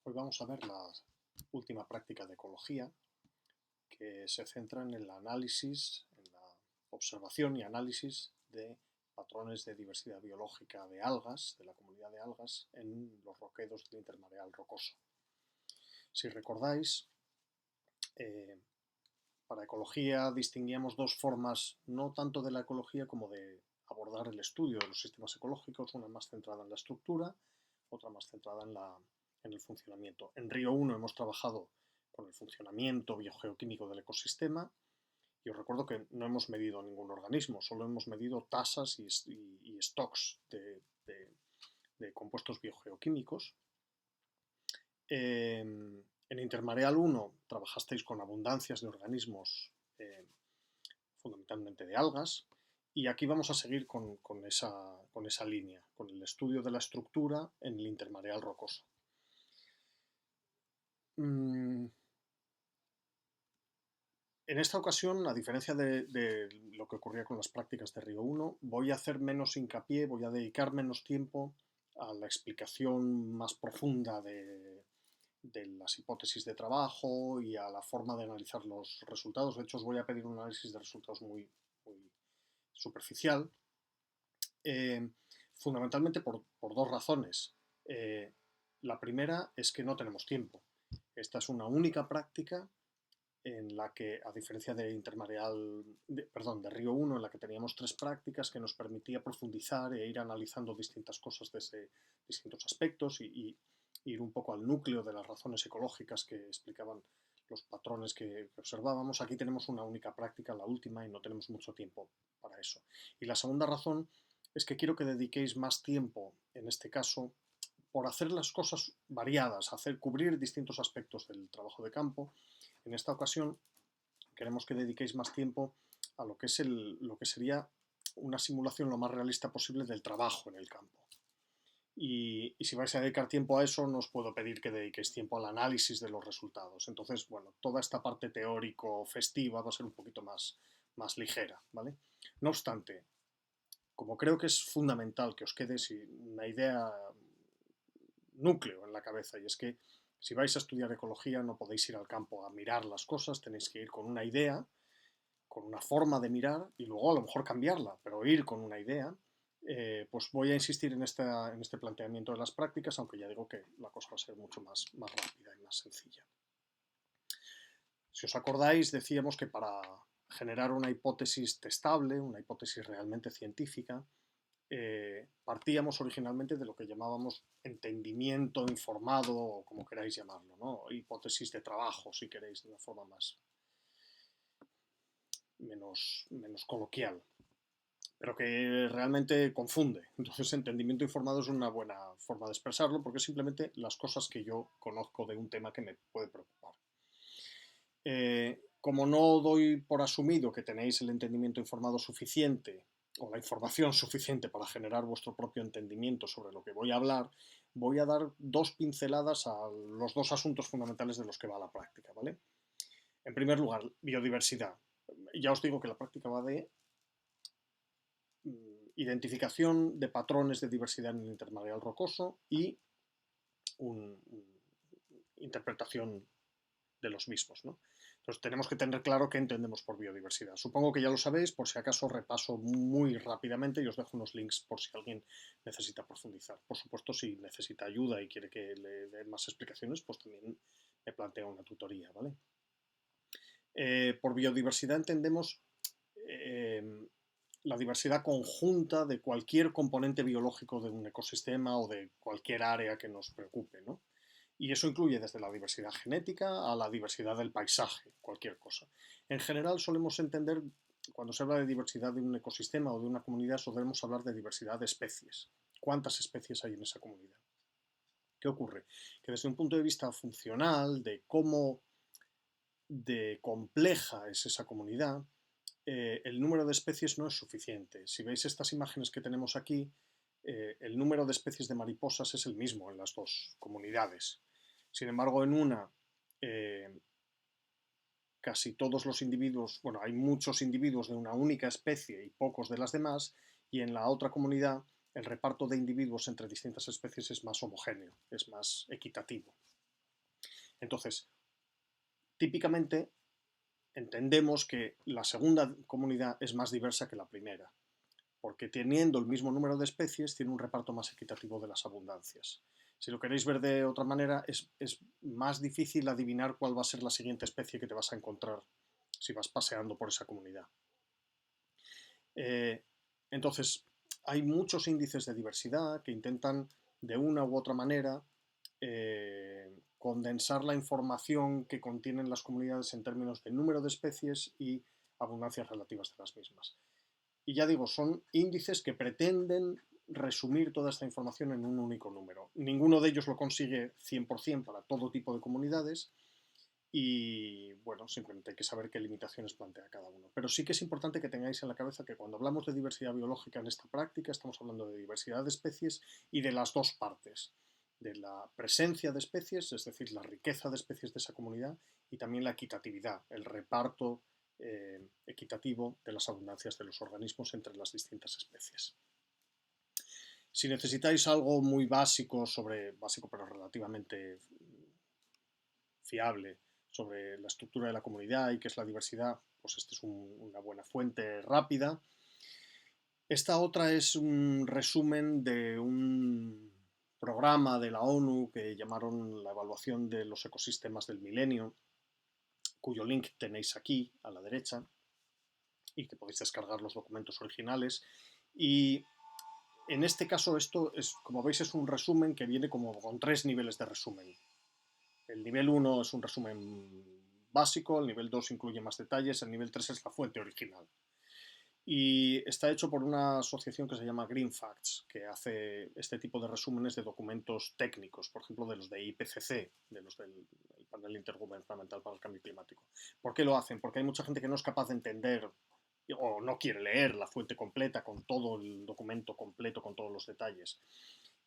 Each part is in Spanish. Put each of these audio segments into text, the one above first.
Hoy vamos a ver la última práctica de ecología que se centra en el análisis, en la observación y análisis de patrones de diversidad biológica de algas, de la comunidad de algas, en los roquedos del intermareal rocoso. Si recordáis, eh, para ecología distinguíamos dos formas, no tanto de la ecología como de abordar el estudio de los sistemas ecológicos, una más centrada en la estructura, otra más centrada en el funcionamiento. En Río 1 hemos trabajado con el funcionamiento biogeoquímico del ecosistema y os recuerdo que no hemos medido ningún organismo, solo hemos medido tasas y stocks de compuestos biogeoquímicos. En Intermareal 1 trabajasteis con abundancias de organismos, fundamentalmente de algas, y aquí vamos a seguir con esa línea, con el estudio de la estructura en el intermareal rocoso. En esta ocasión, a diferencia de lo que ocurría con las prácticas de Río 1, voy a hacer menos hincapié, voy a dedicar menos tiempo a la explicación más profunda de las hipótesis de trabajo y a la forma de analizar los resultados. De hecho, os voy a pedir un análisis de resultados muy superficial, fundamentalmente por dos razones. La primera es que no tenemos tiempo. Esta es una única práctica en la que, a diferencia de de Río 1, en la que teníamos tres prácticas que nos permitía profundizar e ir analizando distintas cosas desde distintos aspectos y ir un poco al núcleo de las razones ecológicas que explicaban los patrones que observábamos. Aquí tenemos una única práctica, la última, y no tenemos mucho tiempo para eso. Y la segunda razón es que quiero que dediquéis más tiempo, en este caso, por hacer las cosas variadas, cubrir distintos aspectos del trabajo de campo. En esta ocasión queremos que dediquéis más tiempo a lo que sería una simulación lo más realista posible del trabajo en el campo. Y si vais a dedicar tiempo a eso, no os puedo pedir que dediquéis tiempo al análisis de los resultados. Entonces, bueno, toda esta parte teórico-festiva va a ser un poquito más ligera, ¿vale? No obstante, como creo que es fundamental que os quede una idea núcleo en la cabeza, y es que si vais a estudiar ecología no podéis ir al campo a mirar las cosas, tenéis que ir con una idea, con una forma de mirar y luego a lo mejor cambiarla, pero ir con una idea. Pues voy a insistir en este planteamiento de las prácticas, aunque ya digo que la cosa va a ser mucho más rápida y más sencilla. Si os acordáis, decíamos que para generar una hipótesis testable, una hipótesis realmente científica, partíamos originalmente de lo que llamábamos entendimiento informado, o como queráis llamarlo, ¿no? Hipótesis de trabajo, si queréis, de una forma menos coloquial, pero que realmente confunde. Entonces, entendimiento informado es una buena forma de expresarlo, porque es simplemente las cosas que yo conozco de un tema que me puede preocupar. Como no doy por asumido que tenéis el entendimiento informado suficiente o la información suficiente para generar vuestro propio entendimiento sobre lo que voy a hablar, voy a dar dos pinceladas a los dos asuntos fundamentales de los que va la práctica, ¿vale? En primer lugar, biodiversidad. Ya os digo que la práctica va de identificación de patrones de diversidad en el intermareal rocoso y interpretación de los mismos, ¿no? Entonces tenemos que tener claro qué entendemos por biodiversidad. Supongo que ya lo sabéis, por si acaso repaso muy rápidamente y os dejo unos links por si alguien necesita profundizar. Por supuesto, si necesita ayuda y quiere que le dé más explicaciones, pues también me planteo una tutoría, ¿vale? Por biodiversidad entendemos la diversidad conjunta de cualquier componente biológico de un ecosistema o de cualquier área que nos preocupe, ¿no? Y eso incluye desde la diversidad genética a la diversidad del paisaje, cualquier cosa. En general solemos entender, cuando se habla de diversidad de un ecosistema o de una comunidad, solemos hablar de diversidad de especies. ¿Cuántas especies hay en esa comunidad? ¿Qué ocurre? Que desde un punto de vista funcional, de cómo de compleja es esa comunidad, el número de especies no es suficiente. Si veis estas imágenes que tenemos aquí, el número de especies de mariposas es el mismo en las dos comunidades. Sin embargo, en una, casi todos los individuos, bueno, hay muchos individuos de una única especie y pocos de las demás, y en la otra comunidad el reparto de individuos entre distintas especies es más homogéneo, es más equitativo. Entonces, típicamente entendemos que la segunda comunidad es más diversa que la primera, porque teniendo el mismo número de especies, tiene un reparto más equitativo de las abundancias. Si lo queréis ver de otra manera, es más difícil adivinar cuál va a ser la siguiente especie que te vas a encontrar si vas paseando por esa comunidad. Entonces, hay muchos índices de diversidad que intentan de una u otra manera condensar la información que contienen las comunidades en términos de número de especies y abundancias relativas de las mismas. Y ya digo, son índices que pretenden resumir toda esta información en un único número. Ninguno de ellos lo consigue 100% para todo tipo de comunidades y, bueno, simplemente hay que saber qué limitaciones plantea cada uno. Pero sí que es importante que tengáis en la cabeza que cuando hablamos de diversidad biológica en esta práctica estamos hablando de diversidad de especies y de las dos partes, de la presencia de especies, es decir, la riqueza de especies de esa comunidad y también la equitatividad, el reparto equitativo de las abundancias de los organismos entre las distintas especies. Si necesitáis algo muy básico básico pero relativamente fiable, sobre la estructura de la comunidad y qué es la diversidad, pues esta es una buena fuente rápida. Esta otra es un resumen de un programa de la ONU que llamaron la evaluación de los ecosistemas del milenio, cuyo link tenéis aquí a la derecha y que podéis descargar los documentos originales. Y en este caso esto es, como veis, es un resumen que viene como con 3 niveles de resumen. El nivel 1 es un resumen básico, el nivel 2 incluye más detalles, el nivel 3 es la fuente original. Y está hecho por una asociación que se llama Green Facts, que hace este tipo de resúmenes de documentos técnicos, por ejemplo, de los de IPCC, de los del Panel Intergubernamental para el Cambio Climático. ¿Por qué lo hacen? Porque hay mucha gente que no es capaz de entender o no quiere leer la fuente completa con todo el documento completo, con todos los detalles.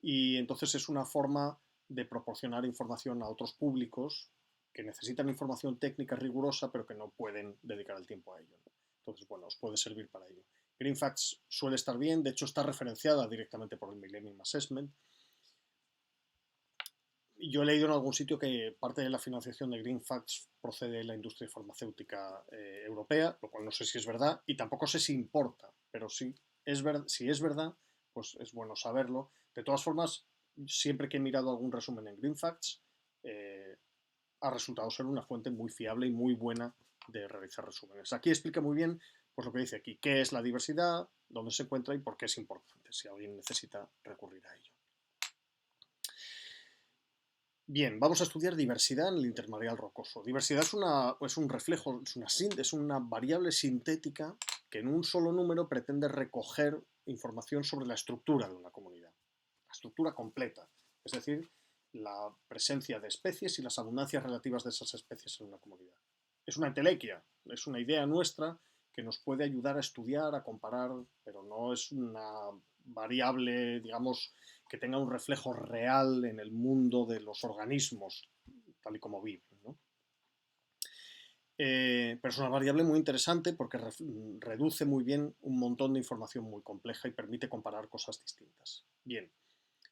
Y entonces es una forma de proporcionar información a otros públicos que necesitan información técnica rigurosa, pero que no pueden dedicar el tiempo a ello. Entonces, bueno, os puede servir para ello. Green Facts suele estar bien, de hecho está referenciada directamente por el Millennium Assessment. Yo he leído en algún sitio que parte de la financiación de Green Facts procede de la industria farmacéutica europea, lo cual no sé si es verdad y tampoco sé si importa, pero si es verdad, pues es bueno saberlo. De todas formas, siempre que he mirado algún resumen en Green Facts, ha resultado ser una fuente muy fiable y muy buena de realizar resúmenes. Aquí explica muy bien pues, lo que dice aquí, qué es la diversidad, dónde se encuentra y por qué es importante, si alguien necesita recurrir a ello. Bien, vamos a estudiar diversidad en el intermareal rocoso. Diversidad es un reflejo, es una variable sintética que en un solo número pretende recoger información sobre la estructura de una comunidad. La estructura completa, es decir, la presencia de especies y las abundancias relativas de esas especies en una comunidad. Es una entelequia, es una idea nuestra que nos puede ayudar a estudiar, a comparar, pero no es una variable, digamos, que tenga un reflejo real en el mundo de los organismos, tal y como viven, ¿no? Pero es una variable muy interesante porque reduce muy bien un montón de información muy compleja y permite comparar cosas distintas. Bien,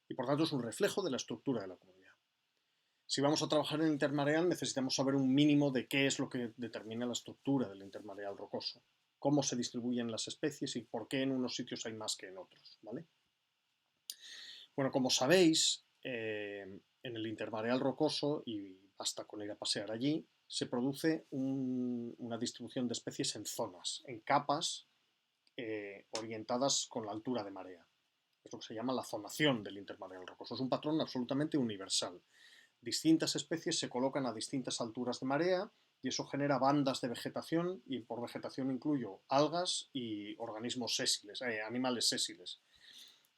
y por tanto es un reflejo de la estructura de la comunidad. Si vamos a trabajar en intermareal necesitamos saber un mínimo de qué es lo que determina la estructura del intermareal rocoso, cómo se distribuyen las especies y por qué en unos sitios hay más que en otros, ¿vale? Bueno, como sabéis, en el intermareal rocoso, y basta con ir a pasear allí, se produce una distribución de especies en zonas, en capas orientadas con la altura de marea. Es lo que se llama la zonación del intermareal rocoso. Es un patrón absolutamente universal. Distintas especies se colocan a distintas alturas de marea y eso genera bandas de vegetación, y por vegetación incluyo algas y organismos sésiles, animales sésiles,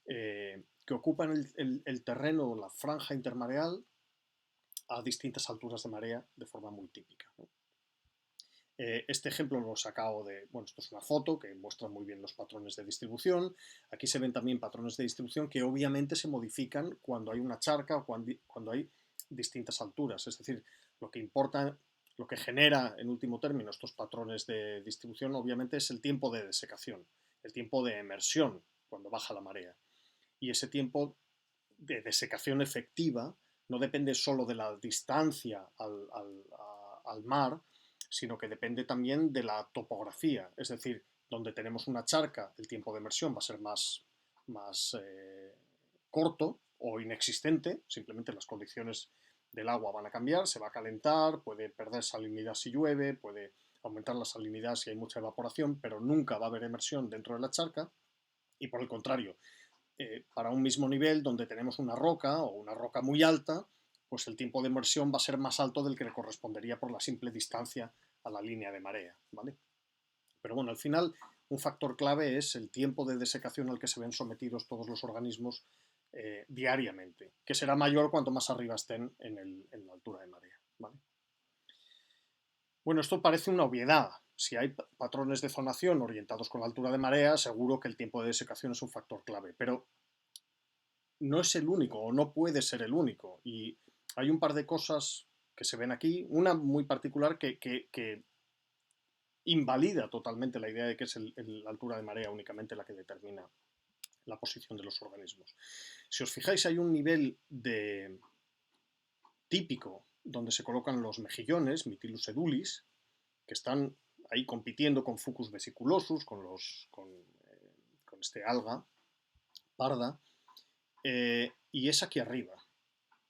que ocupan el terreno o la franja intermareal a distintas alturas de marea de forma muy típica, ¿no? Este ejemplo lo he sacado de, bueno, esto es una foto que muestra muy bien los patrones de distribución. Aquí se ven también patrones de distribución que obviamente se modifican cuando hay una charca o cuando hay distintas alturas. Es decir, lo que importa, lo que genera en último término estos patrones de distribución obviamente es el tiempo de desecación, el tiempo de emersión cuando baja la marea. Y ese tiempo de desecación efectiva no depende solo de la distancia al mar, sino que depende también de la topografía. Es decir, donde tenemos una charca, el tiempo de emersión va a ser más corto o inexistente, simplemente las condiciones del agua van a cambiar, se va a calentar, puede perder salinidad si llueve, puede aumentar la salinidad si hay mucha evaporación, pero nunca va a haber emersión dentro de la charca. Y por el contrario, para un mismo nivel donde tenemos una roca o una roca muy alta, pues el tiempo de emersión va a ser más alto del que le correspondería por la simple distancia a la línea de marea, ¿vale? Pero bueno, al final un factor clave es el tiempo de desecación al que se ven sometidos todos los organismos diariamente, que será mayor cuanto más arriba estén en la altura de marea, ¿vale? Bueno, esto parece una obviedad. Si hay patrones de zonación orientados con la altura de marea, seguro que el tiempo de desecación es un factor clave, pero no es el único o no puede ser el único. Y hay un par de cosas que se ven aquí, una muy particular que invalida totalmente la idea de que es la altura de marea únicamente la que determina la posición de los organismos. Si os fijáis, hay un nivel típico donde se colocan los mejillones, Mytilus edulis, que están ahí compitiendo con Fucus vesiculosus, con este alga parda, y es aquí arriba.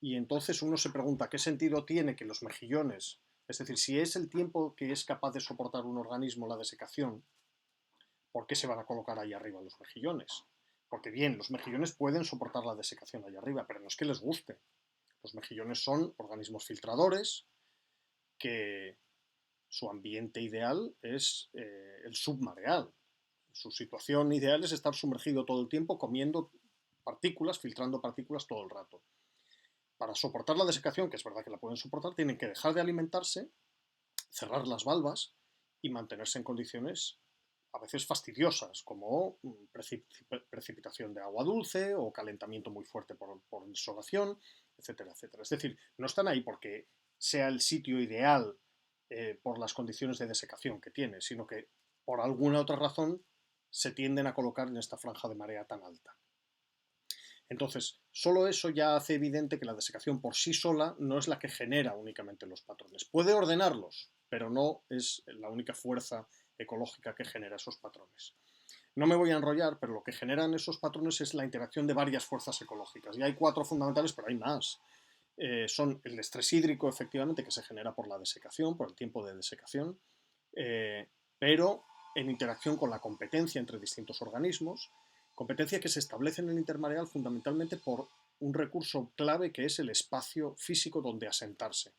Y entonces uno se pregunta qué sentido tiene que los mejillones, es decir, si es el tiempo que es capaz de soportar un organismo la desecación, ¿por qué se van a colocar ahí arriba los mejillones? Porque bien, los mejillones pueden soportar la desecación ahí arriba, pero no es que les guste. Los mejillones son organismos filtradores que su ambiente ideal es el submareal. Su situación ideal es estar sumergido todo el tiempo comiendo partículas, filtrando partículas todo el rato. Para soportar la desecación, que es verdad que la pueden soportar, tienen que dejar de alimentarse, cerrar las valvas y mantenerse en condiciones a veces fastidiosas, como precipitación de agua dulce o calentamiento muy fuerte por insolación, etcétera, etcétera. Es decir, no están ahí porque sea el sitio ideal por las condiciones de desecación que tiene, sino que por alguna otra razón se tienden a colocar en esta franja de marea tan alta. Entonces, solo eso ya hace evidente que la desecación por sí sola no es la que genera únicamente los patrones. Puede ordenarlos, pero no es la única fuerza ecológica que genera esos patrones. No me voy a enrollar, pero lo que generan esos patrones es la interacción de varias fuerzas ecológicas. Y hay 4 fundamentales, pero hay más. Son el estrés hídrico, efectivamente, que se genera por la desecación, por el tiempo de desecación, pero en interacción con la competencia entre distintos organismos, competencia que se establece en el intermareal fundamentalmente por un recurso clave que es el espacio físico donde asentarse.